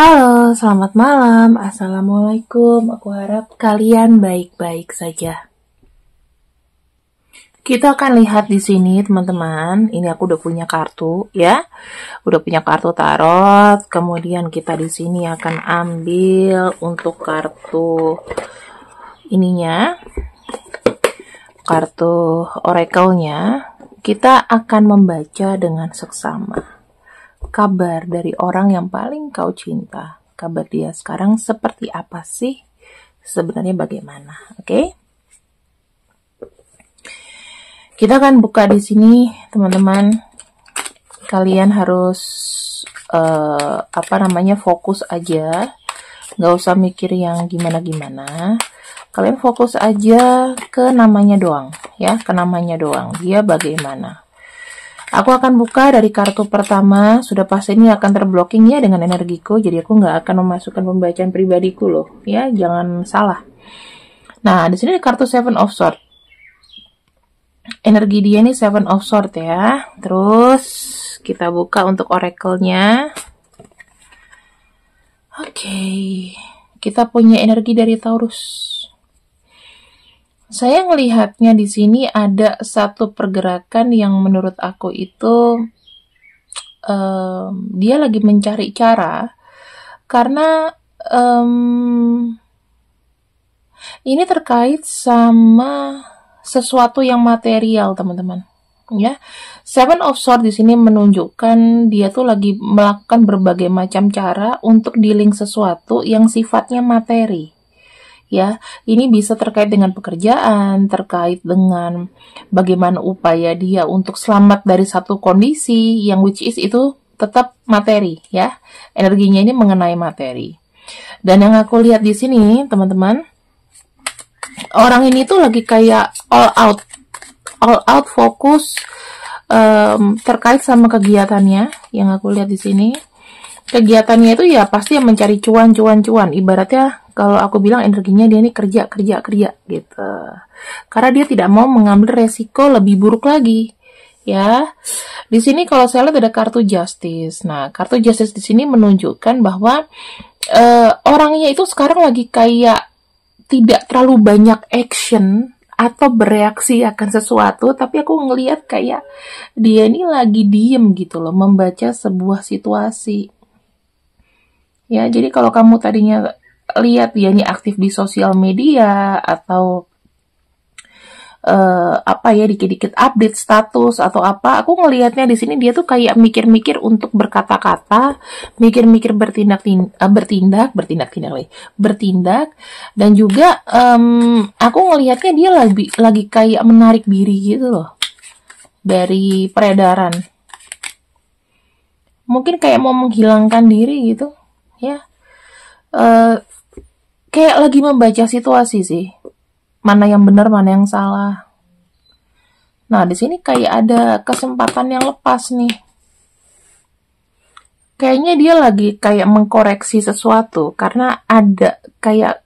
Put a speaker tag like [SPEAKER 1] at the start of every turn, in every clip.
[SPEAKER 1] Halo, selamat malam. Assalamualaikum. Aku harap kalian baik-baik saja. Kita akan lihat di sini, teman-teman. Ini aku udah punya kartu, ya. Udah punya kartu tarot. Kemudian kita di sini akan ambil untuk kartu ininya, kartu oracle-nya. Kita akan membaca dengan seksama. Kabar dari orang yang paling kau cinta. Kabar dia sekarang seperti apa sih? Sebenarnya bagaimana? Oke? Kita akan buka di sini, teman-teman. Kalian harus fokus aja. Nggak usah mikir yang gimana-gimana. Kalian fokus aja ke namanya doang, ya, ke namanya doang. Dia bagaimana? Aku akan buka dari kartu pertama. Sudah pasti ini akan terblocking ya dengan energiku. Jadi aku nggak akan memasukkan pembacaan pribadiku loh, ya, jangan salah. Nah, di sini kartu Seven of Swords. Energi dia ini Seven of Swords ya. Terus kita buka untuk oracle-nya. Oke, kita punya energi dari Taurus. Saya melihatnya di sini ada satu pergerakan yang menurut aku itu dia lagi mencari cara, karena ini terkait sama sesuatu yang material, teman-teman. Ya, Seven of Swords di sini menunjukkan dia tuh lagi melakukan berbagai macam cara untuk dealing sesuatu yang sifatnya materi. Ya, ini bisa terkait dengan pekerjaan, terkait dengan bagaimana upaya dia untuk selamat dari satu kondisi yang which is itu tetap materi, ya. Energinya ini mengenai materi. Dan yang aku lihat di sini, teman-teman, orang ini tuh lagi kayak all out fokus terkait sama kegiatannya. Yang aku lihat di sini, kegiatannya itu ya pasti yang mencari cuan. Ibaratnya kalau aku bilang energinya dia ini kerja gitu. Karena dia tidak mau mengambil resiko lebih buruk lagi. Ya. Di sini kalau saya lihat ada kartu Justice. Nah, kartu Justice di sini menunjukkan bahwa orangnya itu sekarang lagi kayak tidak terlalu banyak action atau bereaksi akan sesuatu, tapi aku ngelihat kayak dia ini lagi diem gitu loh, membaca sebuah situasi. Ya, jadi kalau kamu tadinya lihat dia ini aktif di sosial media atau dikit-dikit update status atau apa, aku ngelihatnya di sini dia tuh kayak mikir-mikir untuk berkata-kata, mikir-mikir bertindak, dan juga aku ngelihatnya dia lagi kayak menarik diri gitu loh dari peredaran. Mungkin kayak mau menghilangkan diri gitu, ya. Kayak lagi membaca situasi sih. Mana yang benar, mana yang salah. Nah, di sini kayak ada kesempatan yang lepas nih. Kayaknya dia lagi kayak mengkoreksi sesuatu, karena ada kayak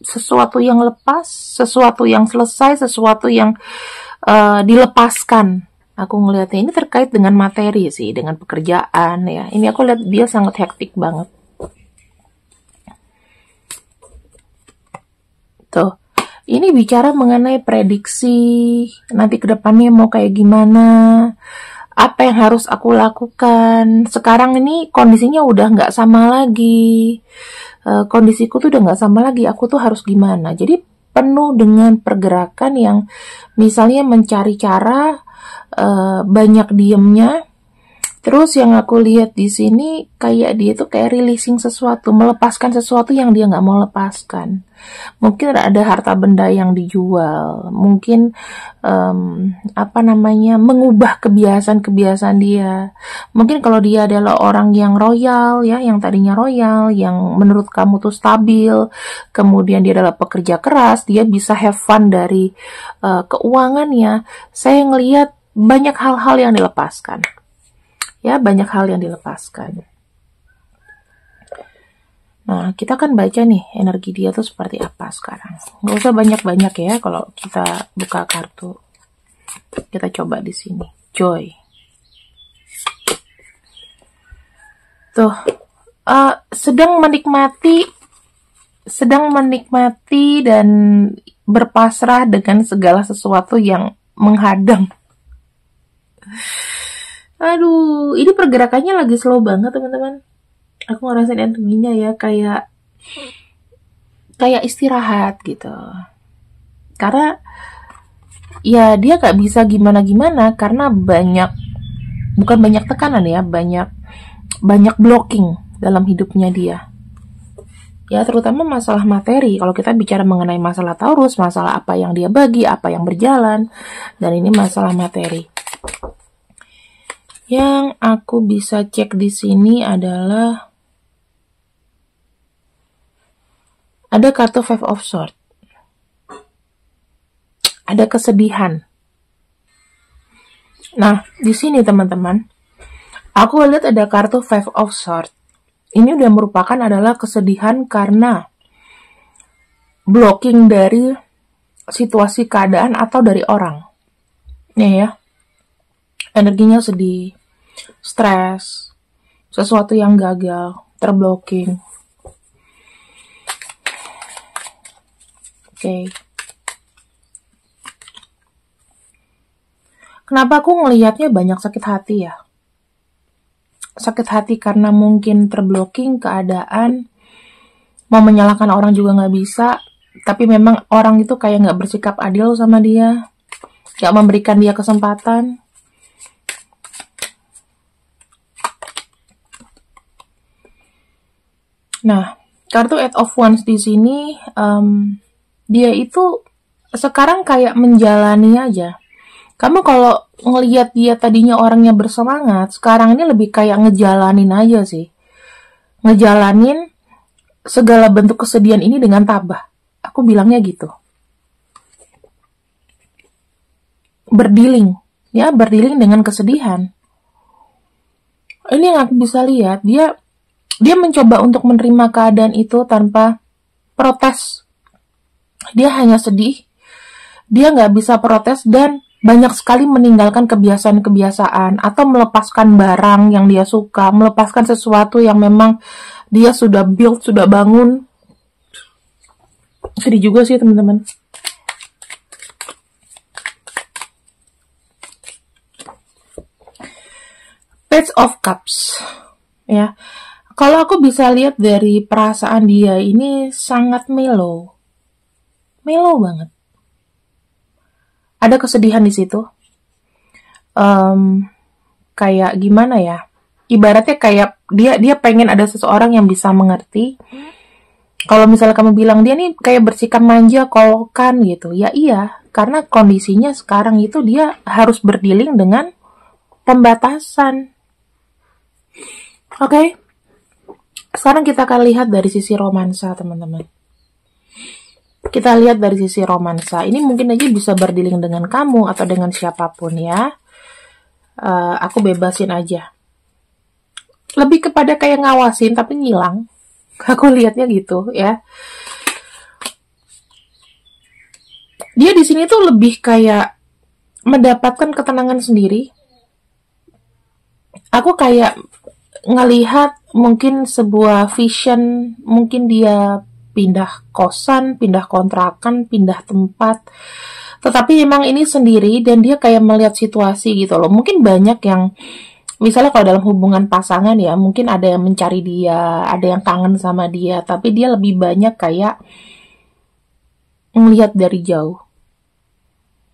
[SPEAKER 1] sesuatu yang lepas, sesuatu yang selesai, sesuatu yang dilepaskan. Aku ngelihatnya ini terkait dengan materi sih, dengan pekerjaan ya. Ini aku lihat dia sangat hektik banget. Tuh. Ini bicara mengenai prediksi, nanti ke depannya mau kayak gimana, apa yang harus aku lakukan. Sekarang ini kondisinya udah nggak sama lagi, kondisiku tuh udah nggak sama lagi, aku tuh harus gimana. Jadi penuh dengan pergerakan yang misalnya mencari cara, banyak diemnya. Terus yang aku lihat di sini kayak dia tuh kayak releasing sesuatu, melepaskan sesuatu yang dia nggak mau lepaskan. Mungkin ada harta benda yang dijual, mungkin mengubah kebiasaan dia. Mungkin kalau dia adalah orang yang royal ya, yang tadinya royal, yang menurut kamu tuh stabil, kemudian dia adalah pekerja keras, dia bisa have fun dari keuangannya. Saya ngelihat banyak hal-hal yang dilepaskan. Ya, banyak hal yang dilepaskan. Nah, kita kan baca nih energi dia tuh seperti apa sekarang. Nggak usah banyak-banyak ya kalau kita buka kartu. Kita coba di sini. Joy. Tuh, sedang menikmati dan berpasrah dengan segala sesuatu yang menghadang. Aduh, ini pergerakannya lagi slow banget teman-teman. Aku ngerasain energinya ya kayak istirahat gitu. Karena ya dia gak bisa gimana-gimana karena bukan banyak tekanan ya, banyak blocking dalam hidupnya dia. Ya terutama masalah materi. Kalau kita bicara mengenai masalah Taurus, masalah apa yang dia bagi, apa yang berjalan, dan ini masalah materi. Yang aku bisa cek di sini adalah ada kartu Five of Swords. Ada kesedihan. Nah, di sini teman-teman, aku lihat ada kartu Five of Swords. Ini udah merupakan adalah kesedihan karena blocking dari situasi keadaan atau dari orang. Nih ya, energinya sedih, stres, sesuatu yang gagal, terblocking. Oke. Kenapa aku ngelihatnya banyak sakit hati ya? Sakit hati karena mungkin terblocking keadaan, mau menyalahkan orang juga nggak bisa, tapi memang orang itu kayak nggak bersikap adil sama dia, nggak memberikan dia kesempatan. Nah, kartu Eight of Wands di sini, dia itu sekarang kayak menjalani aja. Kamu kalau ngelihat dia tadinya orangnya bersemangat, sekarang ini lebih kayak ngejalanin aja sih. Ngejalanin segala bentuk kesedihan ini dengan tabah. Aku bilangnya gitu. Berdealing, ya, berdealing dengan kesedihan. Ini yang aku bisa lihat, dia mencoba untuk menerima keadaan itu tanpa protes. Dia hanya sedih, dia nggak bisa protes dan banyak sekali meninggalkan kebiasaan-kebiasaan atau melepaskan barang yang dia suka, melepaskan sesuatu yang memang dia sudah build, sudah bangun. Sedih juga sih teman-teman. Page of Cups. Ya. Kalau aku bisa lihat dari perasaan dia ini sangat mellow. Mellow banget. Ada kesedihan di situ. Kayak gimana ya? Ibaratnya kayak dia pengen ada seseorang yang bisa mengerti. Kalau misalnya kamu bilang dia nih kayak bersikap manja, kolokan gitu. Ya iya, karena kondisinya sekarang itu dia harus berdealing dengan pembatasan. Oke. Sekarang kita akan lihat dari sisi romansa, teman-teman. Kita lihat dari sisi romansa. Ini mungkin aja bisa berdealing dengan kamu atau dengan siapapun ya. Aku bebasin aja. Lebih kepada kayak ngawasin tapi ngilang. Aku lihatnya gitu ya. Dia di sini tuh lebih kayak mendapatkan ketenangan sendiri. Aku kayak ngelihat mungkin sebuah vision, mungkin dia pindah kosan, pindah kontrakan, pindah tempat. Tetapi memang ini sendiri dan dia kayak melihat situasi gitu loh. Mungkin banyak yang, misalnya kalau dalam hubungan pasangan ya, mungkin ada yang mencari dia, ada yang kangen sama dia. Tapi dia lebih banyak kayak melihat dari jauh.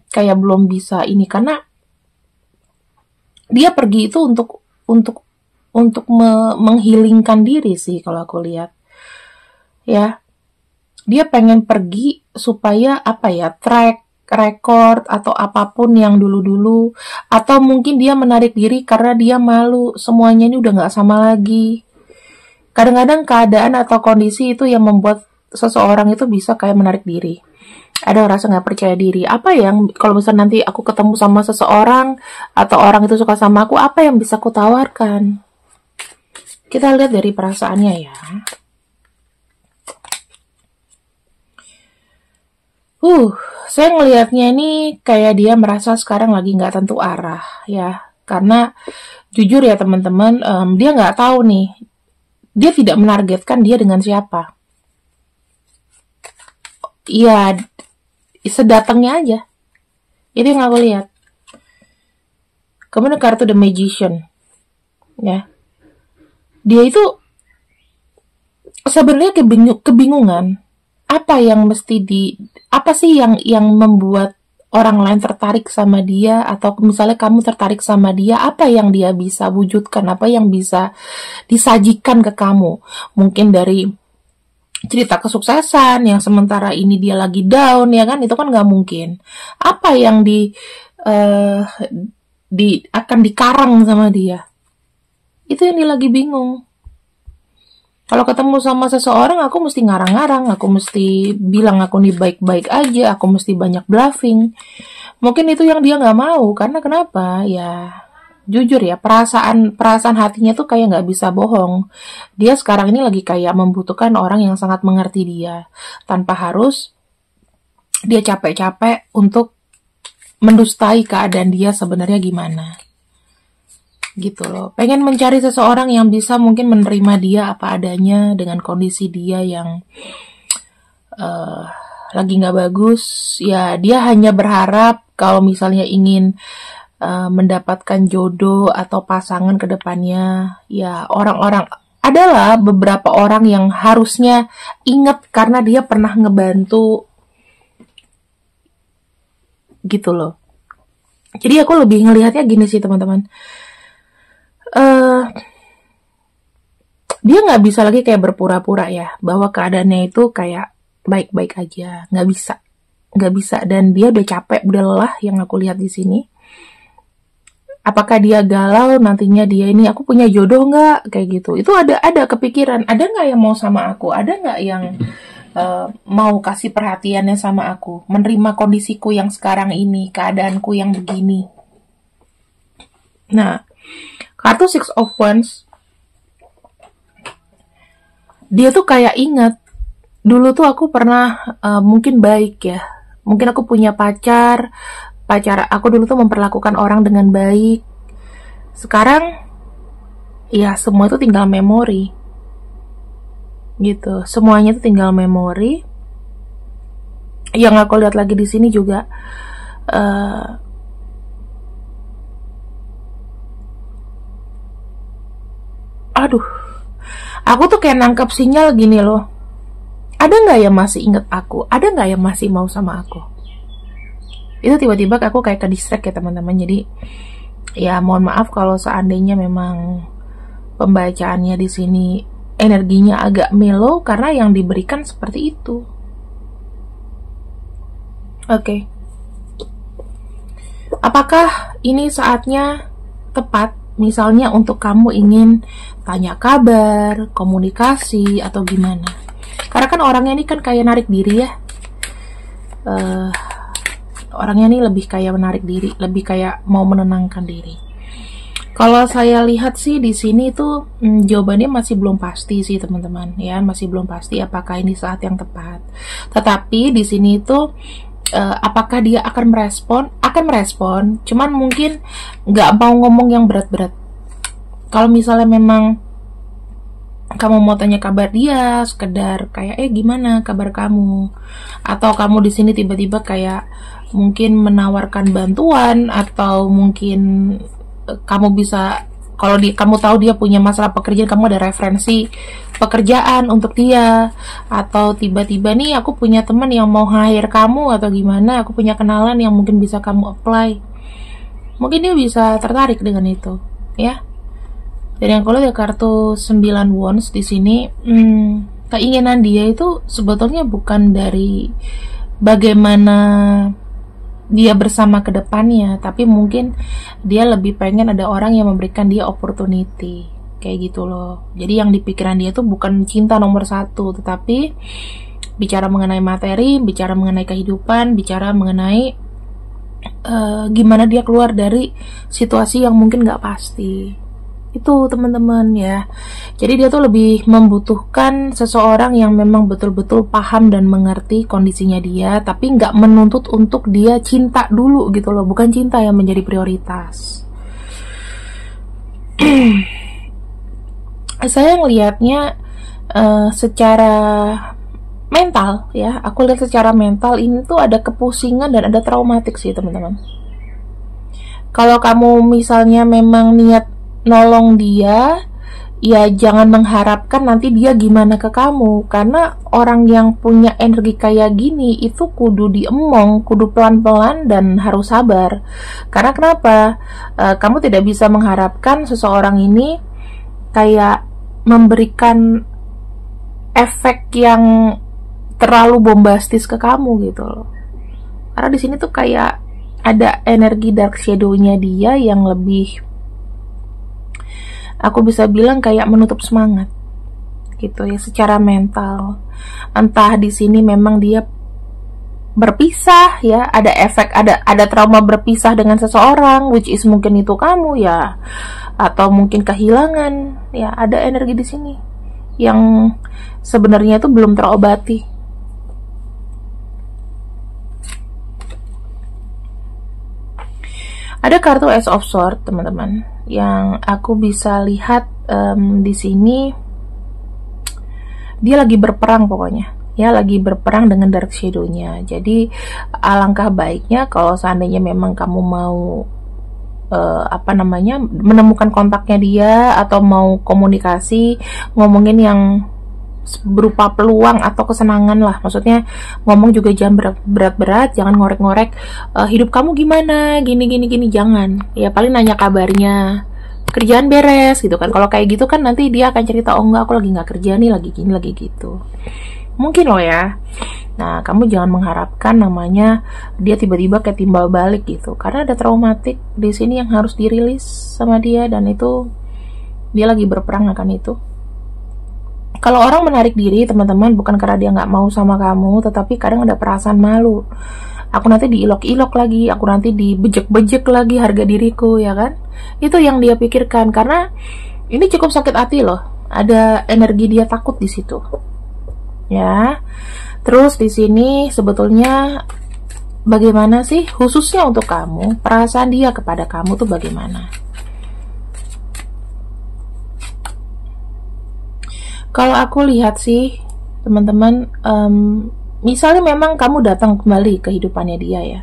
[SPEAKER 1] Kayak belum bisa ini, karena dia pergi itu untuk menghilingkan diri sih kalau aku lihat. Ya. Dia pengen pergi supaya apa ya, track record atau apapun yang dulu-dulu, atau mungkin dia menarik diri karena dia malu semuanya ini udah nggak sama lagi. Kadang-kadang keadaan atau kondisi itu yang membuat seseorang itu bisa kayak menarik diri. Ada rasa nggak percaya diri. Apa yang kalau misalnya nanti aku ketemu sama seseorang atau orang itu suka sama aku, apa yang bisa aku tawarkan? Kita lihat dari perasaannya ya. Saya ngelihatnya ini kayak dia merasa sekarang lagi nggak tentu arah ya, karena jujur ya teman-teman, dia nggak tahu nih dia tidak menargetkan dia dengan siapa. Ya, sedatangnya aja. Itu yang aku lihat. Kemudian kartu The Magician. Ya. Dia itu sebenarnya kebingungan. Apa sih yang membuat orang lain tertarik sama dia, atau misalnya kamu tertarik sama dia, apa yang dia bisa wujudkan, apa yang bisa disajikan ke kamu. Mungkin dari cerita kesuksesan yang sementara ini dia lagi down, ya kan, itu kan nggak mungkin. Apa yang akan dikarang sama dia, itu yang dia lagi bingung. Kalau ketemu sama seseorang, aku mesti ngarang-ngarang, aku mesti bilang aku nih baik-baik aja, aku mesti banyak bluffing. Mungkin itu yang dia nggak mau, karena kenapa? Ya, jujur ya, perasaan hatinya tuh kayak nggak bisa bohong. Dia sekarang ini lagi kayak membutuhkan orang yang sangat mengerti dia, tanpa harus dia capek-capek untuk mendustai keadaan dia sebenarnya gimana. Gitu loh, pengen mencari seseorang yang bisa mungkin menerima dia apa adanya dengan kondisi dia yang lagi nggak bagus. Ya, dia hanya berharap kalau misalnya ingin mendapatkan jodoh atau pasangan ke depannya, ya adalah beberapa orang yang harusnya ingat karena dia pernah ngebantu, gitu loh. Jadi aku lebih ngelihatnya gini sih teman-teman, dia nggak bisa lagi kayak berpura-pura ya bahwa keadaannya itu kayak baik-baik aja, nggak bisa. Dan dia udah capek, udah lelah yang aku lihat di sini. Apakah dia galau nantinya dia ini, aku punya jodoh nggak, kayak gitu. Itu ada kepikiran, ada nggak yang mau sama aku, ada nggak yang mau kasih perhatiannya sama aku, menerima kondisiku yang sekarang ini, keadaanku yang begini. Nah, kartu Six of Wands, dia tuh kayak ingat, dulu tuh aku pernah mungkin baik ya, mungkin aku punya pacar aku dulu tuh memperlakukan orang dengan baik. Sekarang ya semua itu tinggal memori, gitu. Semuanya itu tinggal memori. Yang aku lihat lagi di sini juga, aduh, aku tuh kayak nangkep sinyal gini loh. Ada nggak yang masih inget aku? Ada nggak yang masih mau sama aku? Itu tiba-tiba aku kayak ke distract ya teman-teman. Jadi ya mohon maaf kalau seandainya memang pembacaannya di sini energinya agak mellow, karena yang diberikan seperti itu. Oke. Apakah ini saatnya tepat misalnya untuk kamu ingin tanya kabar, komunikasi, atau gimana? Karena kan orangnya ini kan kayak narik diri ya. Orangnya ini lebih kayak menarik diri, lebih kayak mau menenangkan diri. Kalau saya lihat sih di sini tuh jawabannya masih belum pasti sih teman-teman ya, masih belum pasti apakah ini saat yang tepat. Tetapi di sini tuh apakah dia akan merespon, cuman mungkin nggak mau ngomong yang berat-berat. Kalau misalnya memang kamu mau tanya kabar dia, sekedar kayak gimana kabar kamu, atau kamu di sini tiba-tiba kayak mungkin menawarkan bantuan, atau mungkin kamu bisa, kalau kamu tahu dia punya masalah pekerjaan, kamu ada referensi pekerjaan untuk dia, atau tiba-tiba nih aku punya teman yang mau hire kamu atau gimana, aku punya kenalan yang mungkin bisa kamu apply, mungkin dia bisa tertarik dengan itu ya. Dan yang kalau lihat kartu 9 wands di sini, keinginan dia itu sebetulnya bukan dari bagaimana dia bersama ke depannya, tapi mungkin dia lebih pengen ada orang yang memberikan dia opportunity, kayak gitu loh. Jadi yang di pikiran dia tuh bukan cinta nomor 1, tetapi bicara mengenai materi, bicara mengenai kehidupan, bicara mengenai gimana dia keluar dari situasi yang mungkin gak pasti. Itu teman-teman ya. Jadi dia tuh lebih membutuhkan seseorang yang memang betul-betul paham dan mengerti kondisinya dia, tapi nggak menuntut untuk dia cinta dulu gitu loh. Bukan cinta yang menjadi prioritas. Saya ngelihatnya secara mental ya, aku lihat secara mental ini tuh ada kepusingan dan ada traumatik sih teman-teman. Kalau kamu misalnya memang niat nolong dia, ya jangan mengharapkan nanti dia gimana ke kamu, karena orang yang punya energi kayak gini itu kudu diemong, kudu pelan-pelan dan harus sabar. Karena kenapa? Kamu tidak bisa mengharapkan seseorang ini kayak memberikan efek yang terlalu bombastis ke kamu gitu loh. Karena di sini tuh kayak ada energi dark shadow-nya dia yang lebih, aku bisa bilang kayak menutup semangat gitu ya secara mental. Entah di sini memang dia berpisah ya, ada efek, ada trauma berpisah dengan seseorang, which is mungkin itu kamu ya, atau mungkin kehilangan ya, ada energi di sini yang sebenarnya itu belum terobati. Ada kartu Ace of Swords teman-teman, yang aku bisa lihat di sini dia lagi berperang pokoknya ya, lagi berperang dengan dark shadow-nya. Jadi alangkah baiknya kalau seandainya memang kamu mau menemukan kontaknya dia atau mau komunikasi, ngomongin yang berupa peluang atau kesenangan lah, maksudnya ngomong juga jangan berat-berat, jangan ngorek-ngorek hidup kamu gimana, gini, jangan ya, paling nanya kabarnya, kerjaan beres gitu kan. Kalau kayak gitu kan nanti dia akan cerita, oh enggak aku lagi nggak kerja nih, lagi gini, lagi gitu, mungkin loh ya. Nah kamu jangan mengharapkan namanya dia tiba-tiba kayak timbal balik gitu, karena ada traumatik di sini yang harus dirilis sama dia, dan itu dia lagi berperang akan itu. Kalau orang menarik diri teman-teman bukan karena dia nggak mau sama kamu, tetapi kadang ada perasaan malu. Aku nanti diilok-ilok lagi, aku nanti dibejek-bejek lagi harga diriku ya kan. Itu yang dia pikirkan, karena ini cukup sakit hati loh. Ada energi dia takut di situ. Ya. Terus di sini sebetulnya bagaimana sih khususnya untuk kamu, perasaan dia kepada kamu tuh bagaimana? Kalau aku lihat sih teman-teman, misalnya memang kamu datang kembali ke kehidupannya dia ya,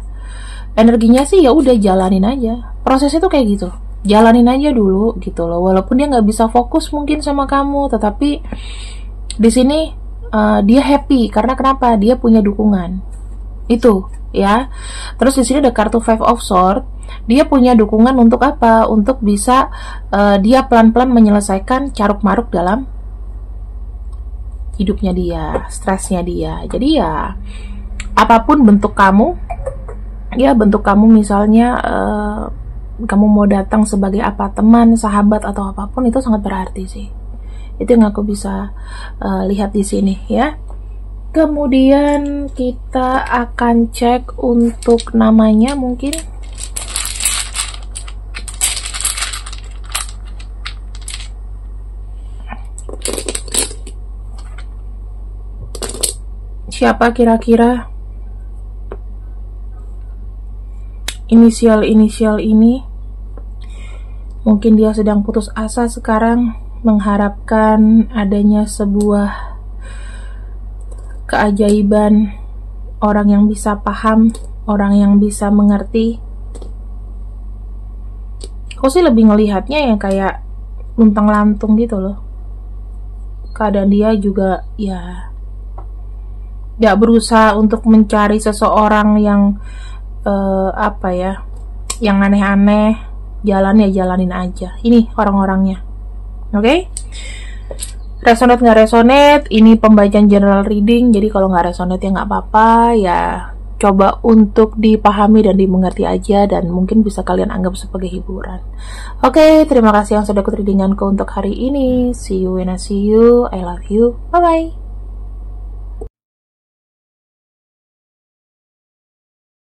[SPEAKER 1] energinya sih ya udah jalanin aja, prosesnya tuh kayak gitu, jalanin aja dulu gitu loh. Walaupun dia nggak bisa fokus mungkin sama kamu, tetapi di sini dia happy karena kenapa? Dia punya dukungan itu ya. Terus di sini ada kartu Five of Swords, dia punya dukungan untuk apa? Untuk bisa dia pelan-pelan menyelesaikan caruk maruk dalam hidupnya dia, stresnya dia. Jadi ya apapun bentuk kamu, ya bentuk kamu misalnya kamu mau datang sebagai apa, teman, sahabat atau apapun, itu sangat berarti sih. Itu yang aku bisa lihat di sini ya. Kemudian kita akan cek untuk namanya mungkin. Siapa kira-kira inisial-inisial ini? Mungkin dia sedang putus asa sekarang, mengharapkan adanya sebuah keajaiban, orang yang bisa paham, orang yang bisa mengerti. Aku sih lebih ngelihatnya yang kayak luntang-lantung gitu loh. Keadaan dia juga ya gak berusaha untuk mencari seseorang yang yang aneh-aneh, jalanin aja. Ini orang-orangnya. Oke? Resonate nggak resonate, ini pembacaan general reading, jadi kalau nggak resonate ya nggak apa-apa, ya coba untuk dipahami dan dimengerti aja, dan mungkin bisa kalian anggap sebagai hiburan. Oke, terima kasih yang sudah ikut readinganku untuk hari ini. See you when I see you. I love you. Bye-bye.